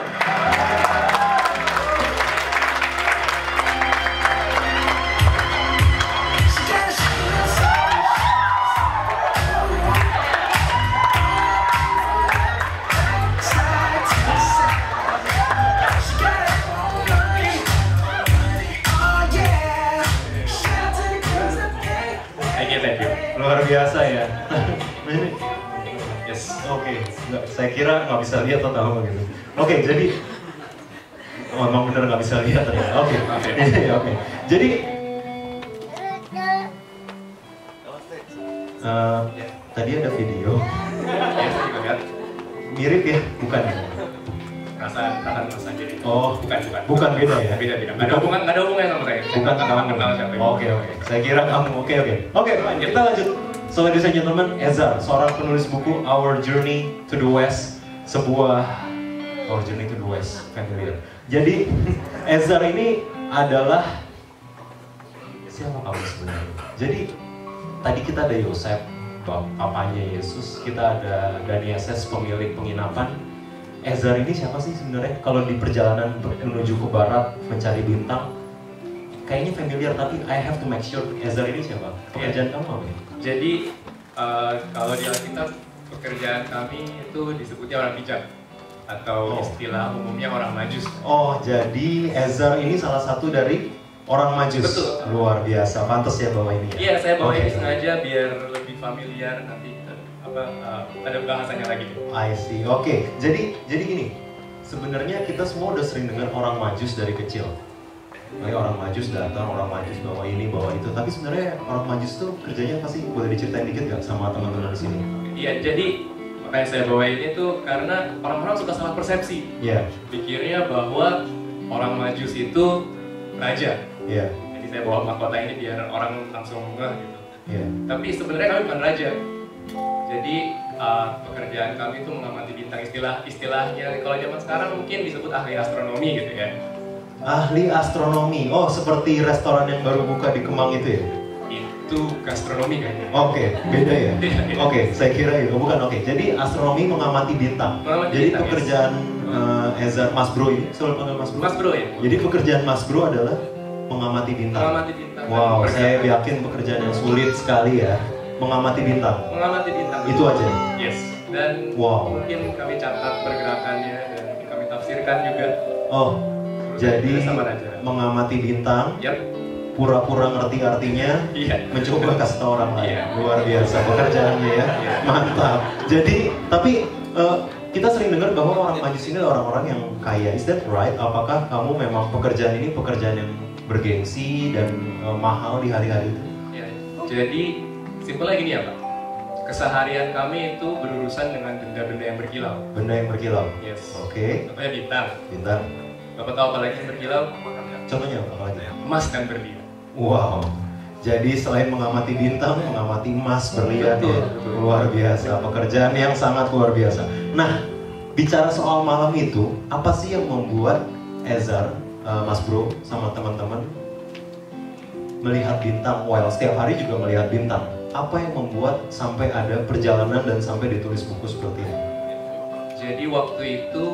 Luar biasa ya. Yes, oke. Saya kira nggak bisa lihat atau apa gitu. Oke, jadi emang bener nggak bisa lihat ternyata. Oke. Jadi tadi ada video. Mirip ya, bukan ya? Tangan Mas Anjir itu. Oh, bukan beda ya? Beda. Nggak ada hubungan sama saya. Bukan kamu. kenal siapa. Oke. Saya kira kamu. Oke. Kita lanjut. So ladies and gentlemen, Ezer, seorang penulis buku Our Journey to the West, sebuah Our Journey to the West, familiar. Jadi Ezer ini adalah siapa kamu sebenarnya? Jadi tadi kita ada Yosef, papanya Yesus, kita ada Daniel, pemilik penginapan. Ezer ini siapa sih sebenarnya? Kalau di perjalanan menuju ke barat mencari bintang, kayaknya familiar, tapi I have to make sure. Ezer ini siapa? Pekerjaan kamu apa? Jadi kalau di Alkitab, pekerjaan kami itu disebutnya orang bijak, atau istilah umumnya orang majus. Oh, jadi Ezer ini salah satu dari orang majus. Betul. Luar biasa, pantas ya bawa ini ya? Iya, saya bawa ini sengaja biar lebih familiar nanti ada bahasanya lagi. I see. Oke. Jadi gini, sebenarnya kita semua udah sering dengar orang majus dari kecil. Orang majus datang, orang majus bawa ini, bawa itu. Tapi sebenarnya orang majus tuh kerjanya pasti boleh diceritain dikit gak sama teman-teman di sini? Iya, jadi makanya saya bawa ini tuh karena orang-orang suka salah persepsi. Iya. Pikirnya bahwa orang majus itu raja. Iya. Jadi saya bawa mahkota ini biar orang langsung ngeh gitu. Iya. Tapi sebenarnya kami bukan raja. Jadi pekerjaan kami itu mengamati bintang, istilahnya kalau zaman sekarang mungkin disebut ahli astronomi gitu ya. Ahli astronomi. Oh, seperti restoran yang baru buka di Kemang itu ya? Itu gastronomi kayaknya. Oke, beda ya? Beda. Oke, saya kira itu. Bukan, oke. Jadi astronomi mengamati bintang. Jadi bintang, pekerjaan Ezer, Mas Bro ini, selalu panggil Mas Bro? Mas Bro ya? Jadi pekerjaan Mas Bro adalah mengamati bintang. Mengamati bintang. Wow, saya yakin pekerjaan yang sulit sekali ya. Mengamati bintang. Mengamati bintang. Itu aja? Yes. Dan mungkin kami catat pergerakannya dan kami tafsirkan juga. Oh, jadi sama raja. mengamati bintang. Yap. pura-pura ngerti artinya, mencoba kasih tahu orang lain. Luar biasa pekerjaannya ya, mantap. Jadi, tapi kita sering dengar bahwa orang Majus ini adalah orang-orang yang kaya. Is that right? Apakah kamu memang pekerjaan ini pekerjaan yang bergengsi dan mahal di hari-hari itu? Ya, jadi simpelnya gini ya Pak. Keseharian kami itu berurusan dengan benda-benda yang berkilau. Benda yang berkilau? Yes. Oke. Contohnya bintang. Bintang. Bapak tahu apa lagi yang berkilau? Contohnya apa lagi? Emas dan berlian. Wow. Jadi selain mengamati bintang, mengamati emas, berlian, ya. Luar biasa. Pekerjaan yang sangat luar biasa. Nah, bicara soal malam itu, apa sih yang membuat Ezar, Mas Bro, sama teman-teman melihat bintang? Well, setiap hari juga melihat bintang. Apa yang membuat sampai ada perjalanan dan sampai ditulis buku seperti ini? Jadi waktu itu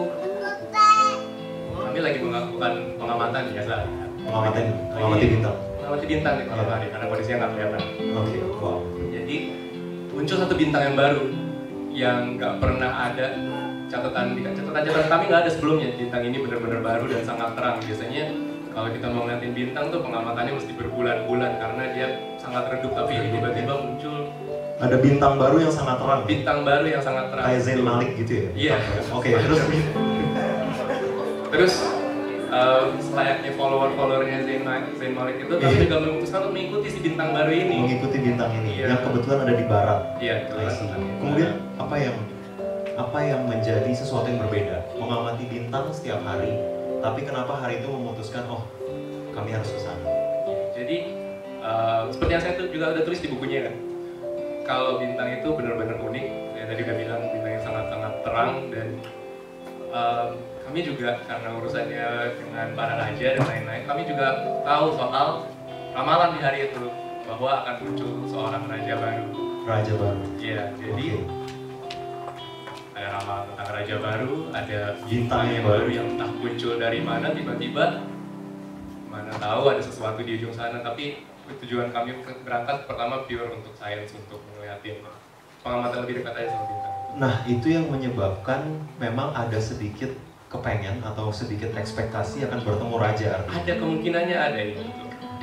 kami lagi melakukan pengamatan biasa. Mengamati bintang. Mengamati bintang di malam hari karena kondisinya nggak kelihatan. Oke, wow. Jadi muncul satu bintang yang baru yang nggak pernah ada catatan kami nggak ada sebelumnya. Bintang ini benar-benar baru dan sangat terang. Biasanya kalau kita mau ngeliatin bintang tuh pengamatannya mesti berbulan-bulan karena dia sangat redup, tapi ini tiba-tiba muncul ada bintang baru yang sangat terang. Bintang baru yang sangat terang. Kayak Zain Malik gitu ya? Iya. Oke, terus selayaknya follower-followernya Zain Malik itu kami juga memutuskan untuk mengikuti si bintang baru ini. Mengikuti bintang ini Iya. yang kebetulan ada di barat. Iya. Kemudian apa yang menjadi sesuatu yang berbeda? Mengamati bintang setiap hari, tapi kenapa hari itu memutuskan kami harus ke sana? Jadi seperti yang saya juga udah tulis di bukunya kan, kalau bintang itu benar-benar unik. Saya tadi udah bilang bintangnya sangat-sangat terang dan kami juga karena urusannya dengan para raja dan lain-lain, kami juga tahu soal ramalan di hari itu bahwa akan muncul seorang raja baru. Raja baru. Iya, jadi ada ramalan tentang raja baru, ada Bintang yang baru. baru yang entah muncul dari mana tiba-tiba, mana tahu ada sesuatu di ujung sana. Tapi tujuan kami berangkat pertama pure untuk sains, untuk ngeliatin pengamatan lebih dekat aja sama bintang. Nah, itu yang menyebabkan memang ada sedikit kepengen atau sedikit ekspektasi akan bertemu raja. Ada kemungkinannya ada itu.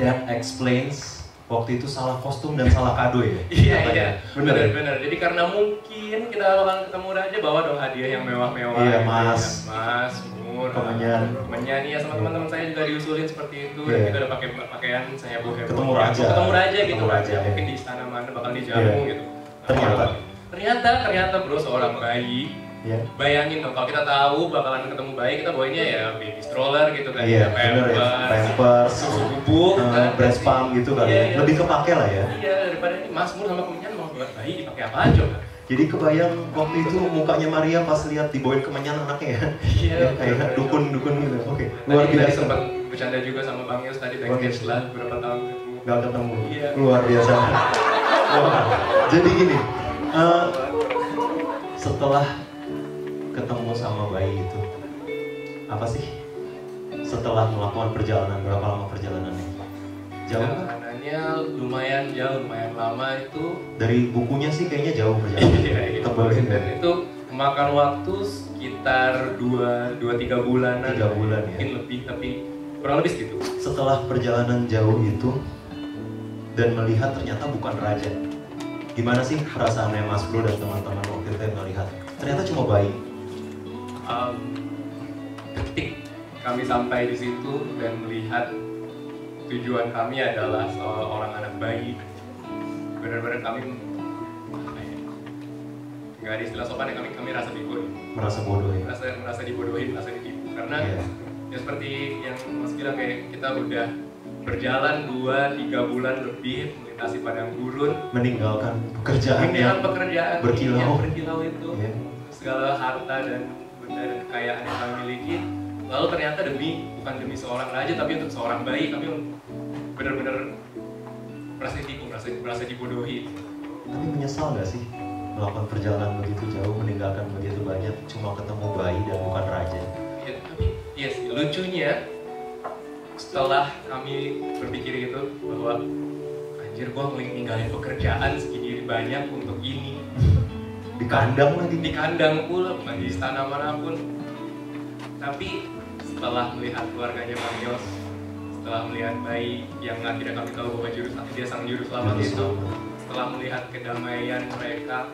That explains waktu itu salah kostum dan salah kado ya? Iya. Bener. Jadi karena mungkin kita akan ketemu raja, bawa dong hadiah yang mewah-mewah. Iya, gitu mas. ya. Mas, murah. Kemenyan. Iya, sama teman-teman saya juga diusulin seperti itu. Iya. Dan kita udah pakai pakaian saya bawa Ketemu raja. Ketemu raja gitu. Ketemu raja, ya. Mungkin di istana mana bakal dijamu Iya. gitu. Ternyata bro, seorang bayi. ya. Bayangin dong, kalau kita tahu bakalan ketemu bayi, kita bawanya ya baby stroller gitu kan. Iya, bener ya. Pampers, susu bubuk, breast pump gitu kan. Iya. Lebih kepake lah ya. Iya, daripada ini Mazmur sama kemenyan mau buat bayi dipakai apa aja kan? Jadi kebayang waktu itu mukanya Maria pas lihat dibawain kemenyan anaknya ya. Iya, Ya, kayak dukun-dukun gitu. Oke, Luar luar biasa. sempat bercanda juga sama Bang Yos tadi backstage setelah beberapa tahun ketemu. Gak ketemu. Iya. Luar biasa. Wah, jadi gini, setelah ketemu sama bayi itu, apa sih? Setelah melakukan perjalanan, berapa lama perjalanannya? Jauh kan? Perjalanannya lumayan jauh, lumayan lama itu. Dari bukunya sih kayaknya jauh perjalanannya. Iya. Tebelin Dan ya. itu memakan waktu sekitar 2-3 bulanan. 3 bulan ya. Mungkin lebih, tapi kurang lebih segitu. Setelah perjalanan jauh itu dan melihat ternyata bukan raja, gimana sih perasaannya Mas Bro dan teman-teman waktu itu yang melihat ternyata cuma bayi? Ketik kami sampai di situ dan melihat tujuan kami adalah seorang anak bayi, benar-benar kami nggak ada istilah sopan ya, kami rasa dibodoh, Merasa bodoh ya? merasa dibodohin, merasa ditipu karena ya seperti yang Mas bilang, kayak kita udah berjalan 2-3 bulan lebih melintasi padang gurun, Meninggalkan pekerjaan yang pekerjaan berkilau. yang berkilau itu, Iya. segala harta dan benda dan kekayaan yang kami miliki, lalu ternyata bukan demi seorang raja tapi untuk seorang bayi, kami benar-benar merasa ditipu, merasa dibodohi. Tapi menyesal nggak sih melakukan perjalanan begitu jauh, meninggalkan begitu banyak, cuma ketemu bayi dan bukan raja? Ya, tapi yes, lucunya setelah kami berpikir gitu bahwa anjir, gua ninggalin pekerjaan segini banyak untuk ini, Di kandang lagi. di kandang pula, bukan di istana manapun. Tapi setelah melihat keluarganya Bang Yos, setelah melihat bayi yang akhirnya kami tahu bahwa dia sang juru selamat itu, setelah melihat kedamaian mereka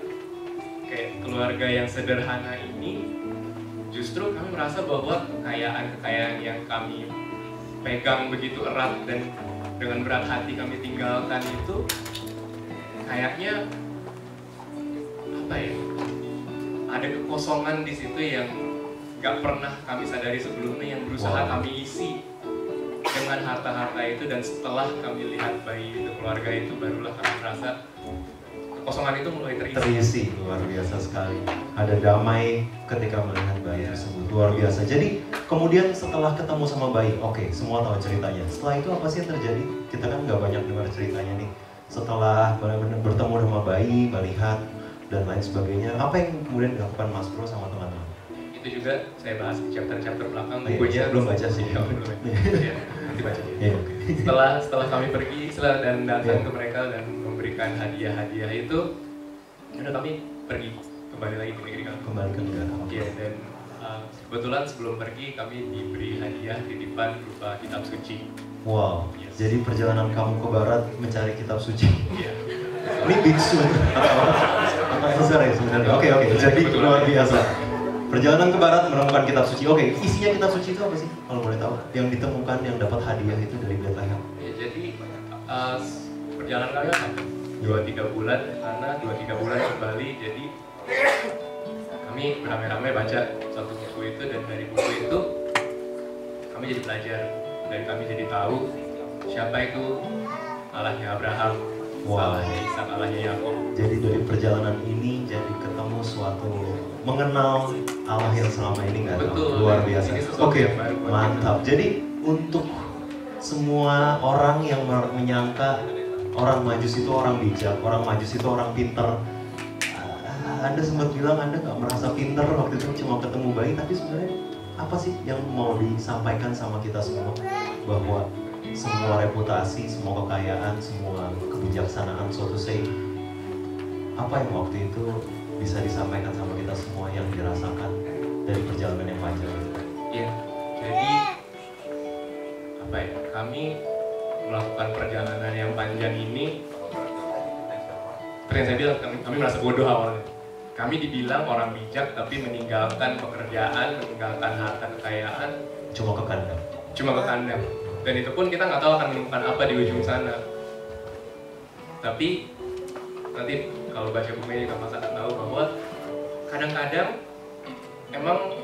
kayak keluarga yang sederhana ini, justru kami merasa bahwa kekayaan yang kami pegang begitu erat dan dengan berat hati kami tinggalkan itu kayaknya apa ya, ada kekosongan di situ yang gak pernah kami sadari sebelumnya, yang berusaha kami isi dengan harta-harta itu. Dan setelah kami lihat bayi itu, keluarga itu, barulah kami merasa kekosongan itu mulai terisi. Luar biasa sekali. Ada damai ketika melihat bayi tersebut, luar biasa. Jadi kemudian setelah ketemu sama bayi, oke, semua tahu ceritanya. Setelah itu apa sih yang terjadi? Kita kan nggak banyak dengar ceritanya nih. Setelah benar-benar bertemu sama bayi, melihat dan lain sebagainya, apa yang kemudian dilakukan Mas Bro sama teman-teman? Itu juga saya bahas di chapter-chapter belakang. Bukunya belum baca sih. Ya, nanti baca. Setelah kami pergi dan datang ke mereka dan memberikan hadiah-hadiah itu, udah kami pergi kembali lagi ke negeri kami. Kembali ke negara. Iya, dan kebetulan sebelum pergi kami diberi hadiah titipan berupa kitab suci. Wow. Jadi perjalanan kamu ke barat mencari kitab suci. Iya. Ini biksu atau besar ya sebenarnya. Oke. Jadi luar biasa. Perjalanan ke barat menemukan kitab suci. Oke, isinya kitab suci itu apa sih? Kalau boleh tahu. Yang ditemukan, yang dapat hadiah itu dari Bethlehem. Ya, jadi perjalanan kami sampai 2-3 bulan, karena 2-3 bulan kembali. Jadi kami beramai-ramai baca satu buku itu, dan dari buku itu kami jadi belajar, dan kami jadi tahu siapa itu Allahnya Abraham, Allahnya Ishak, Allahnya Yakub. Jadi dari perjalanan ini jadi ketemu suatu mengenal Allah yang selama ini nggak tahu. Luar biasa. Oke, mantap. Jadi untuk semua orang yang menyangka orang Majus itu orang bijak, orang Majus itu orang pinter, Anda sempat bilang Anda nggak merasa pinter waktu itu cuma ketemu bayi, tapi sebenarnya apa sih yang mau disampaikan sama kita semua? Bahwa semua reputasi, semua kekayaan, semua kebijaksanaan, so to say, apa yang waktu itu bisa disampaikan sama kita semua yang dirasakan dari perjalanan yang panjang itu? Iya, jadi apa ya? Kami melakukan perjalanan yang panjang ini, seperti yang saya bilang, kami merasa bodoh awalnya. Kami dibilang orang bijak, tapi meninggalkan pekerjaan, meninggalkan harta kekayaan, cuma ke kandang. Dan itu pun kita nggak tahu akan menemukan apa di ujung sana. Tapi nanti kalau baca bukunya juga Mas akan tahu bahwa kadang-kadang emang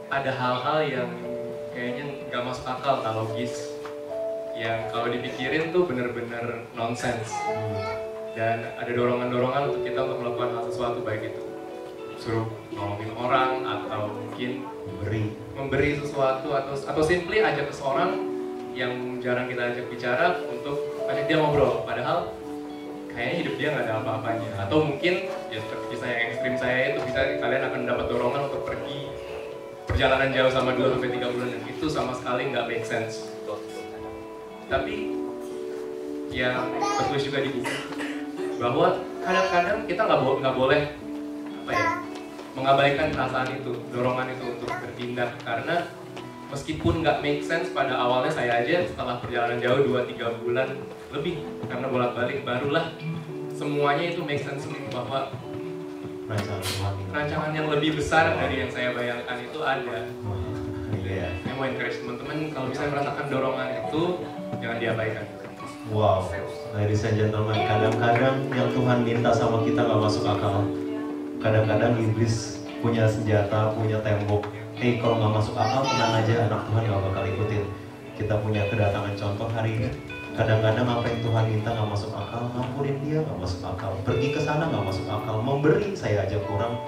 ada hal-hal yang kayaknya nggak masuk akal, nggak logis, yang kalau dipikirin tuh bener-bener nonsense. Dan ada dorongan-dorongan untuk kita untuk melakukan hal sesuatu, baik itu suruh nolongin orang, atau mungkin memberi sesuatu, atau simply ajak seseorang yang jarang kita ajak bicara untuk ajak dia ngobrol, padahal kayaknya hidup dia nggak ada apa-apanya. Atau mungkin ya seperti kisah yang ekstrim saya itu, bisa kalian akan dapat dorongan untuk pergi perjalanan jauh sama 2-3 bulan, dan itu sama sekali nggak make sense. Tapi ya tertulis juga di buku bahwa kadang-kadang kita nggak boleh apa ya, mengabaikan perasaan itu, dorongan itu untuk bertindak, karena meskipun nggak make sense pada awalnya, saya aja setelah perjalanan jauh 2-3 bulan lebih, karena bolak-balik, barulah semuanya itu make sense, bahwa rancangan yang lebih besar dari yang saya bayangkan itu ada. Saya mau encourage teman-teman, kalau misalnya merasakan dorongan itu, jangan diabaikan. Wow, ladies and gentlemen, kadang-kadang yang Tuhan minta sama kita nggak masuk akal. Kadang-kadang iblis punya senjata, punya tembok. Kalau nggak masuk akal, tenang aja, anak Tuhan nggak bakal ikutin. Kita punya kedatangan contoh hari ini. Kadang-kadang apa yang Tuhan minta nggak masuk akal, ngampunin dia nggak masuk akal, pergi ke sana nggak masuk akal, memberi saya aja kurang.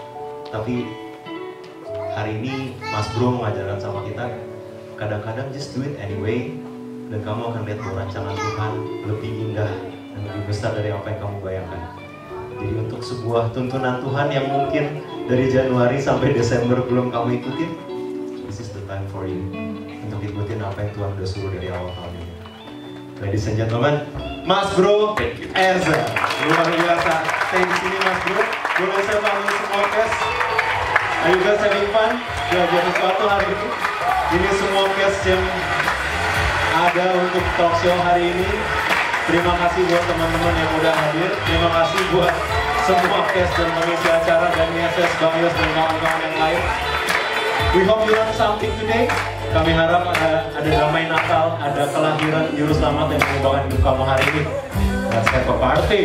Tapi hari ini Mas Bro mengajarkan sama kita, kadang-kadang just do it anyway, dan kamu akan lihat bahwa rancangan Tuhan lebih indah dan lebih besar dari apa yang kamu bayangkan. Jadi untuk sebuah tuntunan Tuhan yang mungkin dari Januari sampai Desember belum kamu ikutin, this is the time for you untuk ikutin apa yang Tuhan udah suruh dari awal tahun ini. Ladies and gentlemen, Mas Bro Eza, luar biasa. Stay di sini Mas Bro. Boleh saya panggil semua cast? Are you guys having fun? Belajar sesuatu hari ini? Ini semua cast yang ada untuk talk show hari ini. Terima kasih buat teman-teman yang udah hadir. Terima kasih buat semua cast dan pengisi acara dan ISS, Bang Yos dan kawan-kawan yang lain. We hope you learn something today. Kami harap ada damai Natal, ada kelahiran Juru Selamat yang mengubahkan hidup kamu hari ini. Let's have a party.